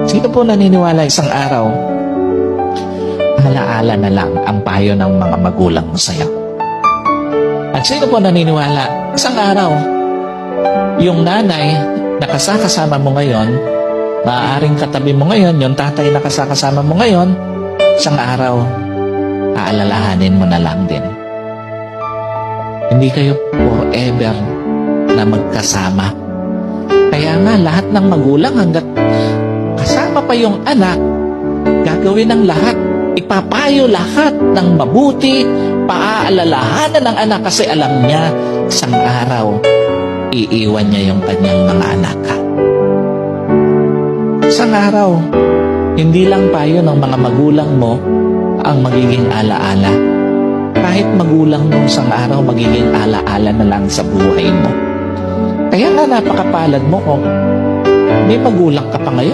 Sino po naniniwala isang araw, alaala na lang ang payo ng mga magulang mo sa'yo? At sino po naniniwala, isang araw, yung nanay na kasama mo ngayon, maaaring katabi mo ngayon, yung tatay na kasama mo ngayon, isang araw, aalalahanin mo na lang din. Hindi kayo forever na magkasama. Kaya nga, lahat ng magulang hanggat kasama pa yung anak, gagawin ng lahat. Ipapayo lahat ng mabuti, paaalalahanan ng anak kasi alam niya, isang araw, iiwan niya yung kanyang mga anak. Isang araw, hindi lang payo ng mga magulang mo ang magiging alaala. Kahit magulang mo isang araw, magiging alaala na lang sa buhay mo. Kaya nga napakapalad mo kung may magulang ka pa ngayon.